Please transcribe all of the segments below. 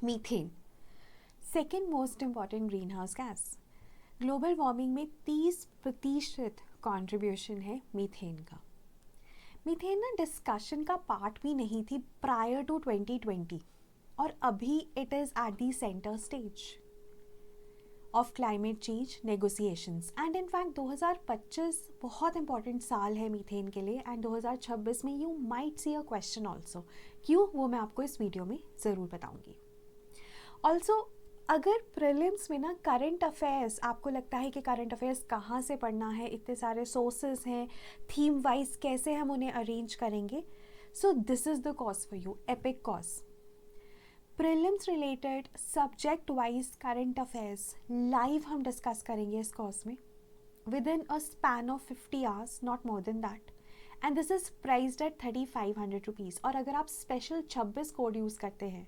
Methane second most important green house gas. Global warming में 30% contribution है methane का। Methane ना डिस्कशन का पार्ट भी नहीं थी प्रायर टू 2020 और अभी it is at the centre stage of climate change negotiations. And in fact 2025 बहुत इंपॉर्टेंट साल है मीथेन के लिए एंड 2026 में you might see a question also. क्यों, वो मैं आपको इस वीडियो में ज़रूर बताऊंगी। ऑल्सो अगर प्रीलिम्स में ना करंट अफेयर्स, आपको लगता है कि करंट अफेयर्स कहाँ से पढ़ना है, इतने सारे सोर्सेज हैं, थीम वाइज कैसे हम उन्हें अरेंज करेंगे, so this is the cause for you, epic cause. Prelims related subject wise current affairs live हम डिस्कस करेंगे इस कोर्स में within a span of 50 hours, not more than that, and this is priced at 3500 rupees. और अगर आप special 26 code use करते हैं,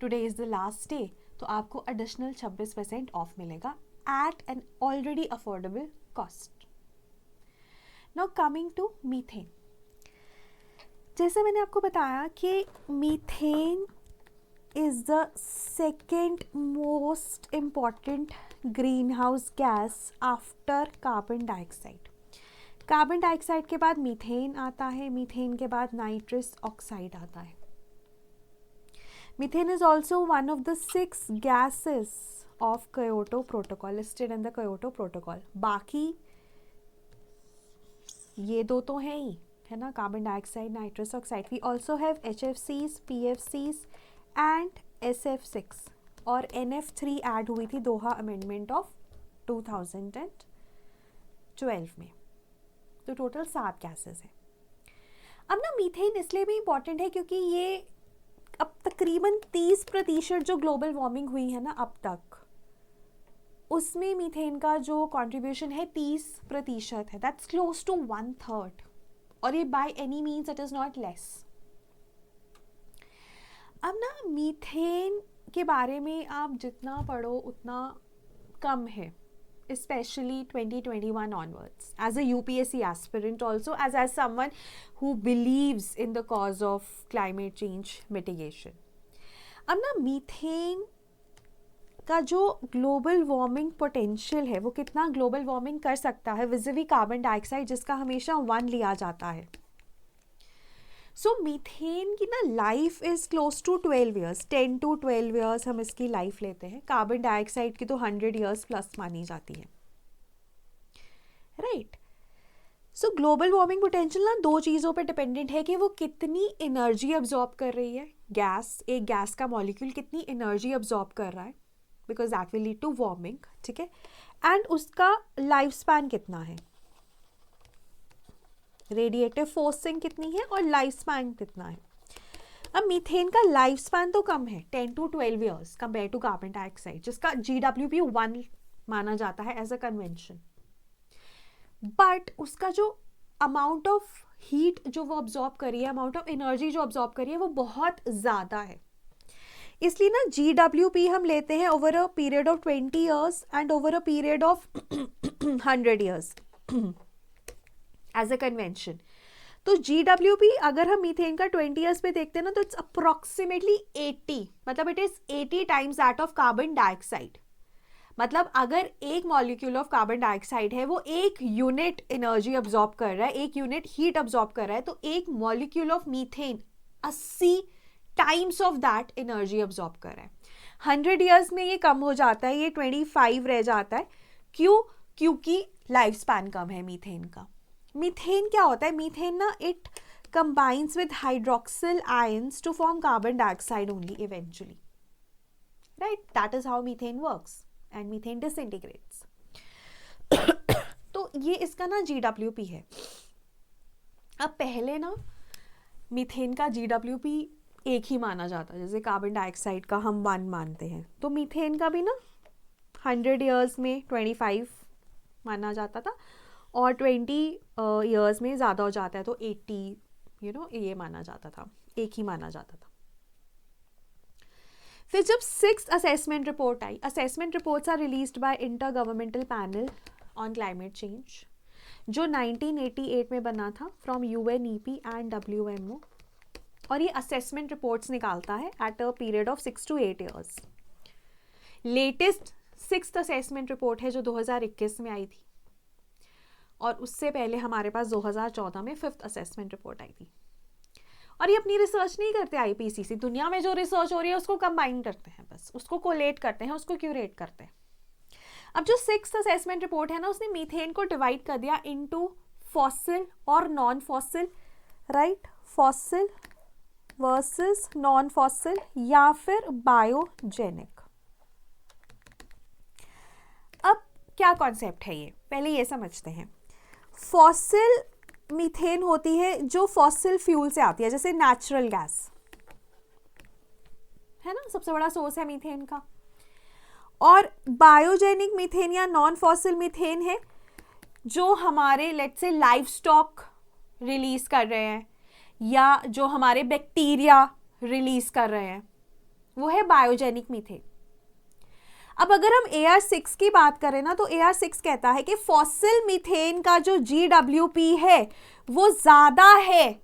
today is the last day, तो आपको एडिशनल 26% ऑफ मिलेगा at an already affordable cost. Now coming to methane, जैसे मैंने आपको बताया कि methane is the second most important greenhouse gas after carbon dioxide. Carbon dioxide के बाद मीथेन आता है, मीथेन के बाद नाइट्रस ऑक्साइड आता है। Methane is also one of the 6 gases of Kyoto Protocol, listed in the Kyoto Protocol. बाकी ये दो तो हैं ही, है ना, carbon dioxide, nitrous oxide. We also have HFCs, PFCs and SF6 और NF3 ऐड हुई थी दोहा अमेंडमेंट ऑफ 2012 में। तो टोटल 7 गैसेस हैं। अब ना मीथेन इसलिए भी इम्पॉर्टेंट है क्योंकि ये अब तकरीबन 30% जो ग्लोबल वार्मिंग हुई है ना अब तक, उसमें मीथेन का जो कंट्रीब्यूशन है 30% है। दैट्स क्लोज टू 1/3 और ये by any means it is not less. अब ना मीथेन के बारे में आप जितना पढ़ो उतना कम है, especially 2021 onwards, as a UPSC aspirant also, as someone who believes in the cause of climate change mitigation. अब ना मीथेन का जो ग्लोबल वार्मिंग पोटेंशियल है, वो कितना ग्लोबल वार्मिंग कर सकता है विज़िवी कार्बन डाइऑक्साइड, जिसका हमेशा 1 लिया जाता है। सो मीथेन की ना life is close to 12 years, 10 to 12 years हम इसकी लाइफ लेते हैं। कार्बन डाइऑक्साइड की तो 100 ईयर्स प्लस मानी जाती है, राइट। सो ग्लोबल वार्मिंग पोटेंशियल ना 2 चीज़ों पे डिपेंडेंट है कि वो कितनी एनर्जी अब्जॉर्ब कर रही है, गैस, एक गैस का मॉलिक्यूल कितनी एनर्जी अब्जॉर्ब कर रहा है, because that will lead to warming, ठीक है, एंड उसका लाइफ स्पैन कितना है, रेडिएटिव फोर्सिंग कितनी है और लाइफ स्पैन कितना है। अब मीथेन का लाइफ स्पैन तो कम है, 10 to 12 years compare to carbon dioxide, जिसका GWP 1 माना जाता है एज अ कन्वेंशन, बट उसका जो अमाउंट ऑफ हीट जो वो अब्जॉर्ब करी है, अमाउंट ऑफ एनर्जी जो अब्जॉर्ब करी है, वो बहुत ज़्यादा है। इसलिए ना GWP हम लेते हैं over a period of 20 years and over a period of 100 years as a convention. तो GWP अगर हम मीथेन का 20 ईयर्स पे देखते हैं ना, तो इट्स अप्रोक्सीमेटली 80, मतलब it is 80 times that of carbon dioxide. मतलब अगर एक मॉलिक्यूल ऑफ कार्बन डाइऑक्साइड है, वो 1 यूनिट एनर्जी अब्जॉर्ब कर रहा है, 1 यूनिट हीट अब्जॉर्ब कर रहा है, तो एक molecule of methane 80 times of that energy absorb कर रहा है। 100 ईयर्स में ये कम हो जाता है, ये 25 रह जाता है। क्यों? क्योंकि लाइफ स्पैन कम है मीथेन का। मीथेन क्या होता है? मीथेन ना it combines with hydroxyl ions to form carbon dioxide only eventually, right? That is how methane works and methane disintegrates. तो ये इसका ना GWP है। अब पहले ना मीथेन का GWP एक ही माना जाता है, जैसे कार्बन डाइऑक्साइड का हम 1 मानते हैं, तो मीथेन का भी ना 100 ईयर्स में 25 माना जाता था और 20 ईयर्स में ज़्यादा हो जाता है तो 80 ये माना जाता था, एक ही माना जाता था। फिर जब 6th असेसमेंट रिपोर्ट आई, assessment reports are released by intergovernmental panel on climate change, जो 1988 में बना था फ्रॉम UNEP एंड WMO, और ये असेसमेंट रिपोर्ट्स निकालता है at a period of 6 to 8 years. Latest 6th assessment report है जो 2021 में आई थी, और उससे पहले हमारे पास 2014 में 5th असेसमेंट रिपोर्ट आई थी. और ये अपनी रिसर्च नहीं करते IPCC, दुनिया में जो रिसर्च हो रही है उसको कंबाइन करते हैं, बस उसको कोलेट करते हैं, उसको क्यूरेट करते हैं. अब जो 6th असेसमेंट रिपोर्ट है ना, उसने मीथेन को डिवाइड कर दिया इनटू फॉसिल और non fossil, right, fossil versus non fossil या फिर बायोजेनिक. अब क्या कॉन्सेप्ट है ये, पहले ये समझते हैं. फॉसिल मीथेन होती है जो फॉसिल फ्यूल से आती है, जैसे नेचुरल गैस है ना, सबसे बड़ा सोर्स है मीथेन का. और बायोजेनिक मीथेन या नॉन फॉसिल मीथेन है जो हमारे let's say live stock release कर रहे हैं या जो हमारे बैक्टीरिया रिलीज कर रहे हैं, वो है बायोजेनिक मीथेन. अब अगर हम AR6 की बात करें ना, तो AR6 कहता है कि फॉसिल मीथेन का जो GWP है वो ज्यादा है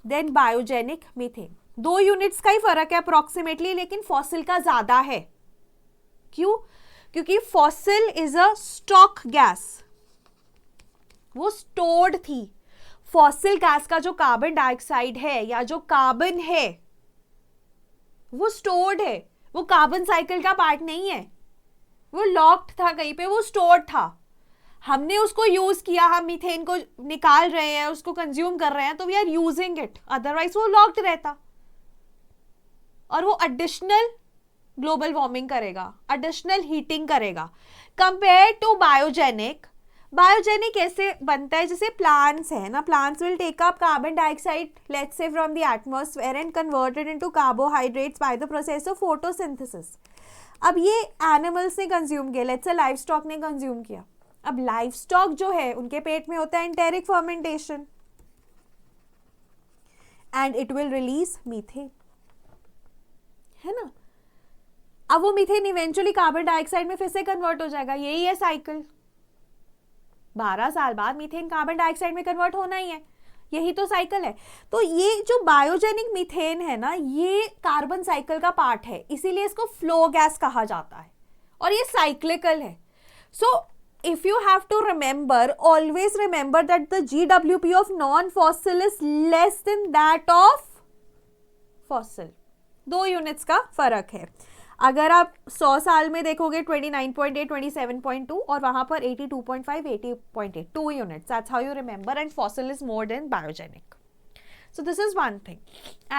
देन बायोजेनिक मीथेन. 2 यूनिट्स का ही फर्क है अप्रोक्सीमेटली, लेकिन फॉसिल का ज्यादा है. क्यों? क्योंकि fossil is a stock gas, वो स्टोर्ड थी. फॉसिल गैस का जो कार्बन डाइऑक्साइड है या जो कार्बन है वो स्टोर्ड है, वो कार्बन साइकिल का पार्ट नहीं है, वो लॉक्ड था कहीं पे, वो स्टोर्ड था. हमने उसको यूज किया, हम मीथेन को निकाल रहे हैं, उसको कंज्यूम कर रहे हैं, तो we are using it, otherwise वो लॉक्ड रहता और वो एडिशनल ग्लोबल वार्मिंग करेगा, एडिशनल हीटिंग करेगा. कंपेयर टू बायोजेनिक, बायोजेनिक ऐसे बनता है जैसे प्लांट्स है ना, plants will take up carbon dioxide let's say from the atmosphere and convert it into carbohydrates by the process of photosynthesis. अब ये एनिमल्स ने कंज्यूम किया, लेट्स से लाइव स्टॉक ने कंज्यूम किया. अब लाइव स्टॉक जो है उनके पेट में होता है enteric fermentation and it will release methane, है ना. अब वो मीथेन इवेंचुअली कार्बन डाइऑक्साइड में फिर से कन्वर्ट हो जाएगा, यही है साइकिल. 12 साल बाद मीथेन कार्बन डाइऑक्साइड में कन्वर्ट होना ही है, यही तो साइकिल है. तो ये जो बायोजेनिक मीथेन है ना, ये कार्बन साइकिल का पार्ट है, इसीलिए इसको फ्लो गैस कहा जाता है और ये साइक्लिकल है. सो if you have to remember, always remember that the GWP of non-fossil is less than that of fossil. 2 units का फर्क है. अगर आप 100 साल में देखोगे 29.8, 27.2 और वहां पर 82.5, 80.8, 2 units. That's how you remember, and fossil is more than biogenic. So this is one thing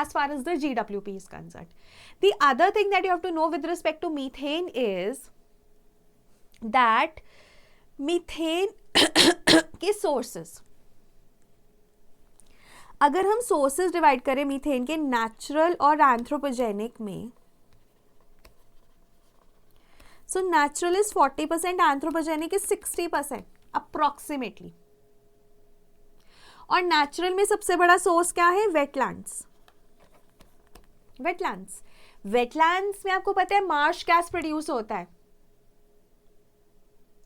as far as the GWP is concerned. The other thing that you have to know with respect to methane is that methane के sources, अगर हम sources divide करें methane के natural और anthropogenic में, so natural is 40%, anthropogenic is 60% approximately. और natural में सबसे बड़ा सोर्स क्या है? वेटलैंड्स. वेटलैंड्स वेटलैंड्स में आपको पता है मार्श गैस प्रोड्यूस होता है.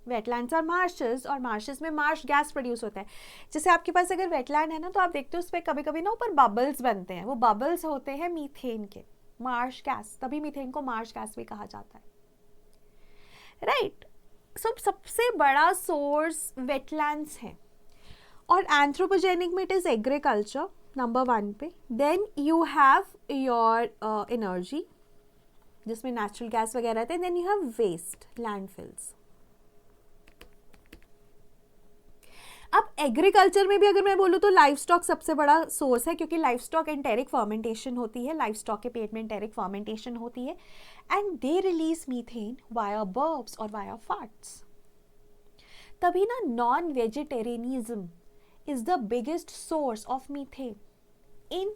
वेटलैंड्स और मार्शेस, और मार्शेस में मार्श गैस प्रोड्यूस होता है. जैसे आपके पास अगर वेटलैंड है ना, तो आप देखते हो उस पर कभी कभी ना ऊपर बबल्स बनते हैं, वो बबल्स होते हैं मीथेन के, मार्श गैस, तभी मीथेन को मार्श गैस भी कहा जाता है, राइट. सो सबसे बड़ा सोर्स वेटलैंड्स है. और एंथ्रोपोजेनिक में इट इज एग्रीकल्चर नंबर 1 पे. Then you have your energy जिसमें नेचुरल गैस वगैरह रहते हैं. Then you have waste, landfills. अब एग्रीकल्चर में भी अगर मैं बोलूँ तो लाइव स्टॉक सबसे बड़ा सोर्स है, क्योंकि लाइव स्टॉक एंटेरिक फर्मेंटेशन होती है, लाइव स्टॉक के पेट में एंटेरिक फर्मेंटेशन होती है and they release methane via burps और वाया फार्ट्स. तभी ना non vegetarianism is the biggest source of methane in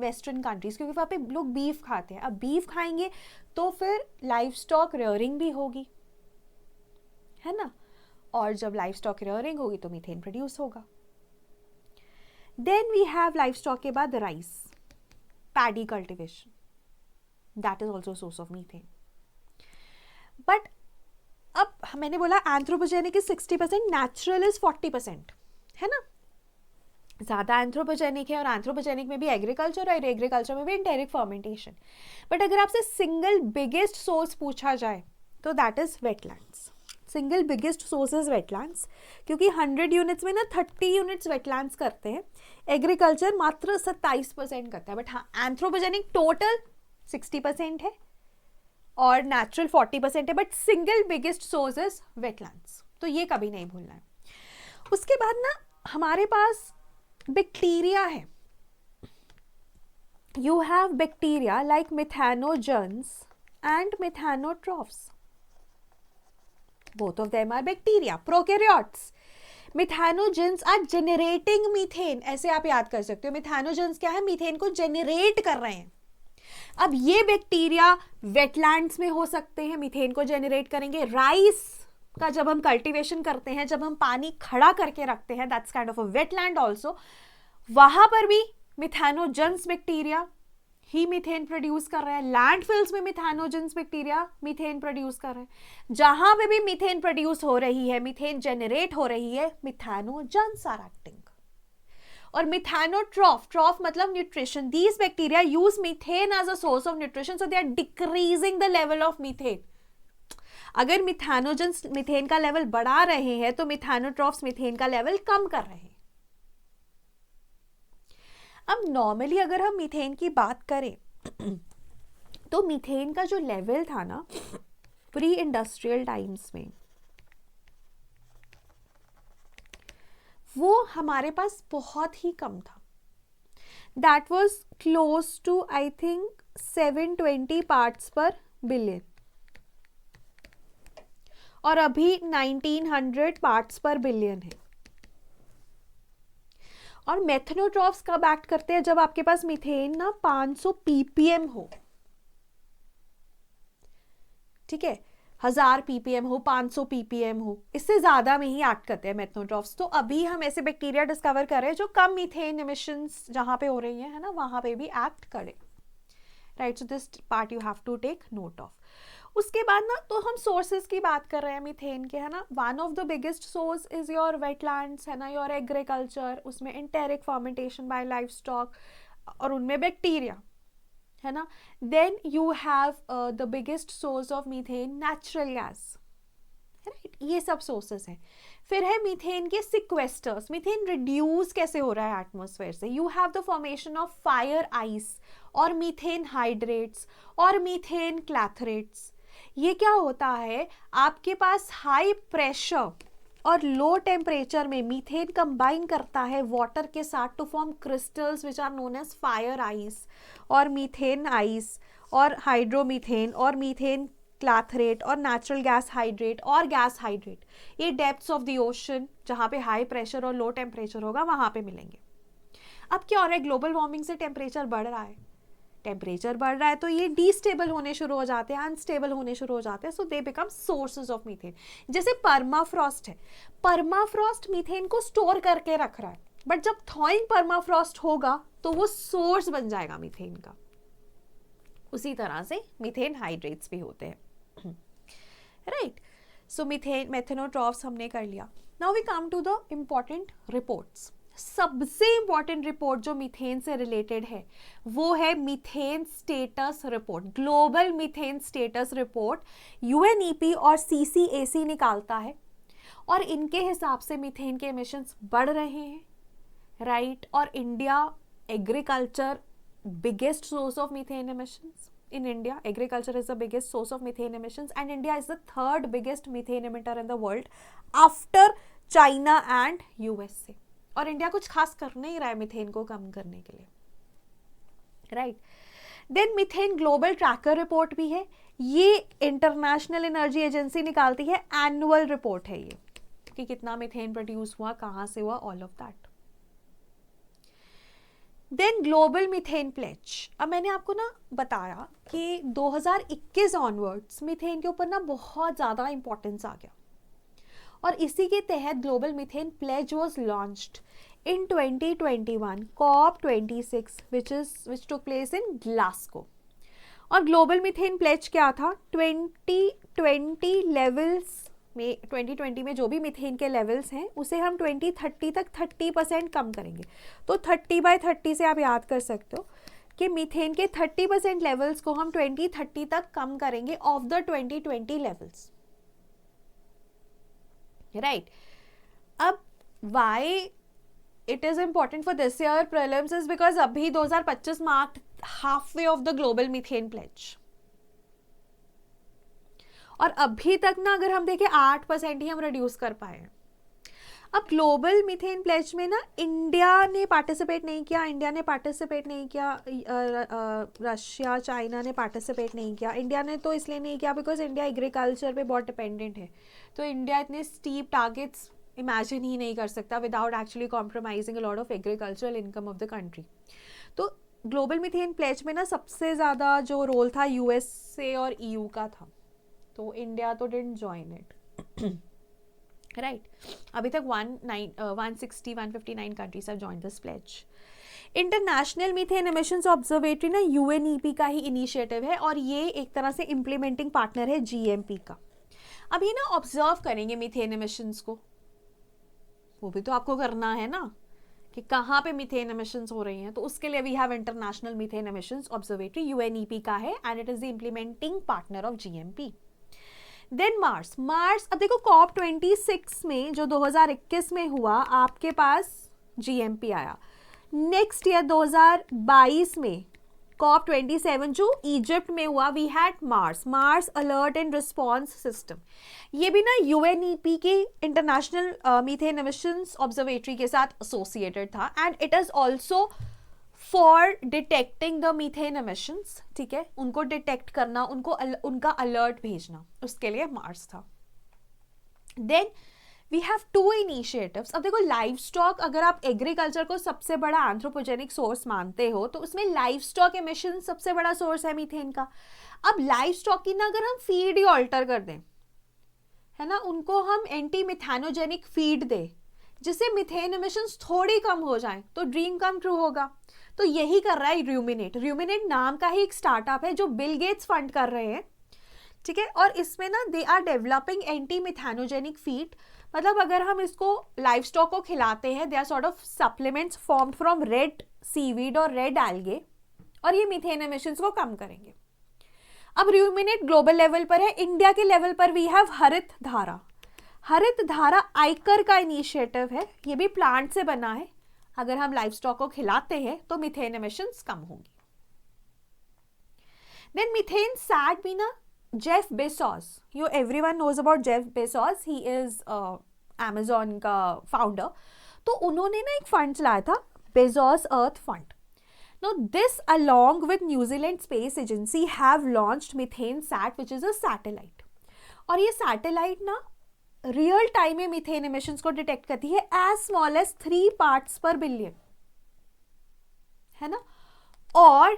western countries, क्योंकि वहाँ पे लोग बीफ खाते हैं. अब बीफ खाएंगे तो फिर लाइव स्टॉक रेयरिंग भी होगी, है ना, और जब लाइव स्टॉक रेयरिंग होगी तो मीथेन प्रोड्यूस होगा. Then we have livestock के बाद rice, paddy cultivation, that is also source of methane. But अब मैंने बोला एंथ्रोपोजेनिक इज 60%, नेचुरल इज 40%, है ना. ज़्यादा एंथ्रोपोजेनिक है, और एंथ्रोपोजेनिक में भी एग्रीकल्चर और एग्रीकल्चर में भी एंटेरिक फर्मेंटेशन। बट अगर आपसे सिंगल बिगेस्ट सोर्स पूछा जाए तो that is wetlands. Single biggest source is wetlands, क्योंकि 100 यूनिट्स में ना 30 यूनिट्स वेटलैंड्स करते हैं, एग्रीकल्चर मात्र 27% करता है। बट हाँ, एंथ्रोपोजेनिक टोटल 60% है और नेचुरल 40% है, but single biggest source is wetlands, तो ये कभी नहीं भूलना है। उसके बाद ना हमारे पास बैक्टीरिया है। You have bacteria like methanogens and methanotrophs. Both of them are bacteria, prokaryotes. Methanogens are generating methane. ऐसे आप याद कर सकते हो। Methanogens क्या है? मीथेन को जेनरेट कर रहे हैं। अब ये बैक्टीरिया वेटलैंड्स में हो सकते हैं, मीथेन को जेनरेट करेंगे। राइस का जब हम कल्टीवेशन करते हैं, जब हम पानी खड़ा करके रखते हैं, that's kind of a wetland also, वहां पर भी मिथेनोजेंस बैक्टीरिया ही मीथेन प्रोड्यूस कर रहे हैं। लैंडफिल्स में मिथेनोजेंस बैक्टीरिया मीथेन प्रोड्यूस कर रहे हैं। जहां पे भी मीथेन प्रोड्यूस हो रही है, मीथेन जनरेट हो रही है, मिथेनोजेंस आर एक्टिंग। और मिथेनोट्रॉफ, ट्रॉफ मतलब nutrition, these bacteria use methane as a source of nutrition, so they are decreasing the level of methane. अगर मिथेनोजेंस मीथेन का लेवल बढ़ा रहे हैं तो मिथेनोट्रॉफ्स मीथेन का लेवल कम कर रहे हैं। अब नॉर्मली अगर हम मीथेन की बात करें तो मीथेन का जो लेवल था ना प्री इंडस्ट्रियल टाइम्स में, वो हमारे पास बहुत ही कम था। That was close to I think 720 parts per billion, और अभी 1900 पार्ट्स पर बिलियन है। और मेथनोट्रॉफ्स कब एक्ट करते हैं? जब आपके पास मीथेन ना 500 ppm हो, ठीक है, 1000 ppm हो, 500 ppm हो, इससे ज्यादा में ही एक्ट करते हैं मेथनोट्रॉफ्स। तो अभी हम ऐसे बैक्टीरिया डिस्कवर कर रहे हैं जो कम मीथेन एमिशंस जहां पे हो रही है ना, वहां पे भी एक्ट करे, right. So this part you have to take note of. उसके बाद ना तो हम सोर्सेज की बात कर रहे हैं मीथेन के, है ना। One of the biggest source is your wetlands, है ना, योर एग्रीकल्चर, उसमें enteric fermentation by livestock, और उनमें बैक्टीरिया, है ना। Then you have the biggest source of methane natural gas, right. ये सब सोर्सेस हैं। फिर है मीथेन के सिक्वेस्टर्स। मीथेन रिड्यूस कैसे हो रहा है एटमॉस्फेयर से? You have the formation of fire ice और मीथेन हाइड्रेट्स और मीथेन क्लैथरेट्स। ये क्या होता है? आपके पास हाई प्रेशर और लो टेम्परेचर में मीथेन कंबाइन करता है वाटर के साथ to form crystals which are known as fire ice और मीथेन आइस और हाइड्रोमीथेन और मीथेन क्लैथरेट और नेचुरल गैस हाइड्रेट और गैस हाइड्रेट। ये डेप्थ्स ऑफ द ओशन जहाँ पे हाई प्रेशर और लो टेम्परेचर होगा वहाँ पे मिलेंगे। अब क्या हो रहा है? ग्लोबल वार्मिंग से टेम्परेचर बढ़ रहा है। टेम्परेचर बढ़ रहा है तो ये डीस्टेबल होने शुरू हो जाते हैं, अनस्टेबल होने शुरू हो जाते हैं, so they become sources of methane. जैसे परमाफ्रॉस्ट है, परमाफ्रॉस्ट मीथेन को स्टोर करके रख रहा है, बट जब थॉइंग परमाफ्रॉस्ट होगा तो वो सोर्स बन जाएगा मीथेन का। उसी तरह से मीथेन हाइड्रेट्स भी होते हैं, राइट। सो मीथेन मेथनोट्रॉफ्स हमने कर लिया। Now we come to the important reports. सबसे इंपॉर्टेंट रिपोर्ट जो मीथेन से रिलेटेड है वो है methane status report, global methane status report. UNEP और सीसीएसी निकालता है और इनके हिसाब से मीथेन के एमिशंस बढ़ रहे हैं, राइट। और India agriculture biggest source of methane emissions in India. Agriculture is the biggest source of methane emissions and India is the third biggest methane emitter in the world after China and USA. और India कुछ खास कर नहीं रहा है methane को कम करने के लिए, right. Then methane global tracker report भी है, ये इंटरनेशनल एनर्जी एजेंसी निकालती है, एनुअल रिपोर्ट है ये कि कितना मीथेन प्रोड्यूस हुआ, कहाँ से हुआ, all of that. Then global methane pledge. अब मैंने आपको ना बताया कि 2021 ऑनवर्ड्स मीथेन के ऊपर ना बहुत ज़्यादा इंपॉर्टेंस आ गया और इसी के तहत global methane pledge was launched in 2021 COP26 which took place in Glasgow। और ग्लोबल मीथेन प्लेज क्या था? 2020 लेवल्स में 2020 में जो भी मीथेन के लेवल्स हैं उसे हम 2030 तक 30% कम करेंगे। तो 30/30 से आप याद कर सकते हो कि मीथेन के 30% लेवल्स को हम 2030 तक कम करेंगे ऑफ द 2020 लेवल्स, राइट। अब why it is important for this year prelims is because अभी 2025 marked halfway of the global methane pledge, और अभी तक ना अगर हम देखें 8% ही हम रिड्यूस कर पाए हैं। अब ग्लोबल मीथेन प्लेज में ना इंडिया ने पार्टिसिपेट नहीं किया, रशिया चाइना ने पार्टिसिपेट नहीं किया। इंडिया ने तो इसलिए नहीं किया बिकॉज इंडिया एग्रीकल्चर पे बहुत डिपेंडेंट है, तो इंडिया इतने स्टीप टारगेट्स इमेजिन ही नहीं कर सकता without actually compromising a lot of agricultural income of the country. तो ग्लोबल मीथेन प्लेज में ना सबसे ज़्यादा जो रोल था यूएसए और ईयू का था, तो इंडिया तो डिडंट जॉइन इट, राइट। अभी तक 159 countries have joined this pledge. International methane emissions observatory ना यूएनईपी का ही इनिशिएटिव है और ये एक तरह से इम्प्लीमेंटिंग पार्टनर है जीएमपी का। अब ये ना ऑब्जर्व करेंगे मीथेन एमिशंस को, वो भी तो आपको करना है ना कि कहाँ पे मीथेन एमिशंस हो रही हैं, तो उसके लिए we have international methane emissions observatory, UNEP का है and it is the implementing partner of GMP. Then MARS, अब देखो COP26 में जो 2021 में हुआ आपके पास जीएमपी आया। नेक्स्ट ईयर 2022 में COP27 जो इजिप्ट में हुआ, we had MARS alert and response system. ये भी ना यूएनईपी के इंटरनेशनल मीथेन एमिशंस ऑब्जर्वेटरी के साथ एसोसिएटेड था and it is also for detecting the methane emissions, ठीक है, उनको डिटेक्ट करना, उनका अलर्ट भेजना, उसके लिए मार्स था। Then we have 2 initiatives. अब देखो लाइव स्टॉक, अगर आप एग्रीकल्चर को सबसे बड़ा एंथ्रोपोजेनिक सोर्स मानते हो तो उसमें लाइव स्टॉक एमिशन सबसे बड़ा सोर्स है मीथेन का। अब लाइव स्टॉक की ना अगर हम फीड ही ऑल्टर कर दें, है ना, उनको हम एंटी मिथेनोजेनिक फीड दें जिससे मीथेन एमिशंस थोड़ी कम हो जाएं, तो ड्रीम कम ट्रू होगा। तो यही कर रहा है र्यूमिनेट नाम का ही एक स्टार्टअप है जो बिल गेट्स फंड कर रहे हैं, ठीक है। और इसमें ना they are developing anti methanogenic feed, मतलब अगर हम इसको लाइव स्टॉक को खिलाते हैं, they are sort of supplements formed from red seaweed और रेड एल्गे, और ये मीथेन एमिशंस को कम करेंगे। अब र्यूमिनेट ग्लोबल लेवल पर है, इंडिया के लेवल पर वी हैव हरित धारा आइकर का इनिशिएटिव है, ये भी प्लांट से बना है। अगर हम लाइव स्टॉक को खिलाते हैं तो मीथेन एमिशंस कम होंगी। देन मीथेन सैट भी ना Jeff Bezos, everyone knows about Jeff Bezos, he is Amazon का फाउंडर। तो उन्होंने ना एक फंड चलाया था, Bezos earth fund. Now this along with New Zealand Space Agency have launched Methane Sat which is a satellite, और ये satellite ना रियल टाइम में मीथेन एमिशंस को डिटेक्ट करती है as small as 3 parts per billion, है ना। और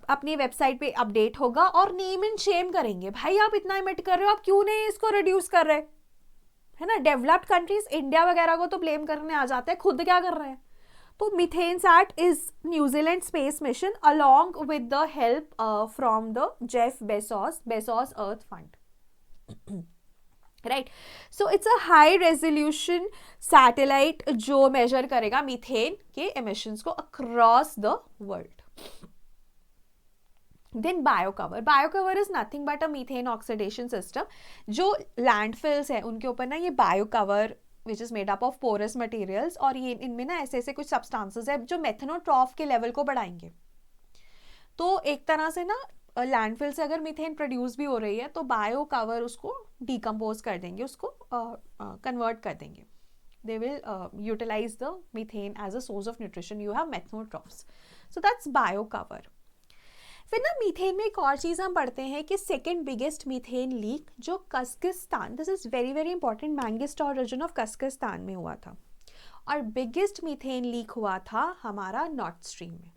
अपनी वेबसाइट पे अपडेट होगा और नेम एंड शेम करेंगे, भाई आप इतना इमिट कर रहे हो, आप क्यों नहीं इसको रिड्यूस कर रहे, है ना। डेवलप्ड कंट्रीज इंडिया वगैरह को तो ब्लेम करने आ जाते हैं, खुद क्या कर रहे हैं। तो methane sat is New Zealand space mission along with the help from the Jeff Bezos Earth fund, right. So it's a high resolution satellite जो मेजर करेगा मीथेन के एमिशंस को across the world. Then biocover is nothing but a methane oxidation system. जो landfills है उनके ऊपर ना ये biocover which is made up of porous materials, और ये इनमें ना ऐसे कुछ सब्सटेंसेस है जो मेथनोट्रॉफ के लेवल को बढ़ाएंगे। तो एक तरह से ना लैंडफिल से अगर मीथेन प्रोड्यूस भी हो रही है तो बायो कवर उसको डिकम्पोज कर देंगे, उसको कन्वर्ट कर देंगे। They will utilize the methane as a source of nutrition. You have methanotrophs, so that's bio cover. फिर ना मीथेन में एक और चीज़ हम पढ़ते हैं कि सेकेंड बिगेस्ट मीथेन लीक जो Kazakhstan, this is very very important, Mangystau region of Kazakhstan में हुआ था, और बिगेस्ट मीथेन लीक हुआ था हमारा नॉर्थ स्ट्रीम में।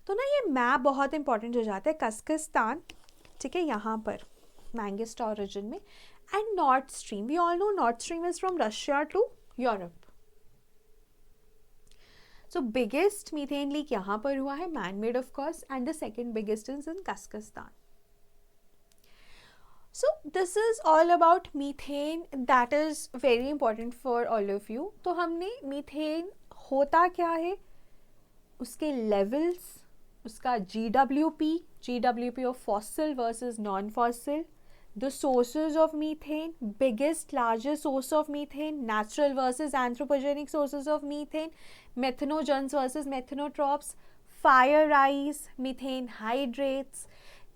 तो ना ये मैप बहुत इंपॉर्टेंट हो जाता है, कज़किस्तान, ठीक है, यहाँ पर मैंगिस्टार रीजन में, and North Stream, we all know North Stream is from Russia to Europe. So biggest methane leak यहाँ पर हुआ है, man made of course, and the second biggest is in Kazakhstan. So this is all about methane, that is very important for all of you. तो हमने methane होता क्या है, उसके लेवल्स, उसका GWP of fossil versus non fossil, the sources of methane, biggest largest source of methane, natural versus anthropogenic sources of methane, methanogens versus methanotropes, fire rise, methane hydrates,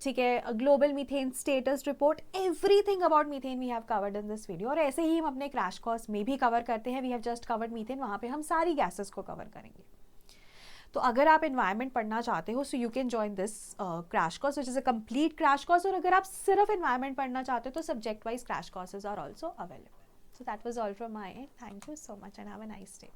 ठीक है, global methane status report, everything about methane we have covered in this video. और ऐसे ही हम अपने crash course में भी cover करते हैं. We have just covered methane, वहाँ पे हम सारी गैसेस को कवर करेंगे. तो अगर आप एनवायरनमेंट पढ़ना चाहते हो, so you can join this crash course which is a complete crash course. और अगर आप सिर्फ एनवायरनमेंट पढ़ना चाहते हो तो subject wise crash courses are also available. So that was all from my end. Thank you so much and have a nice day.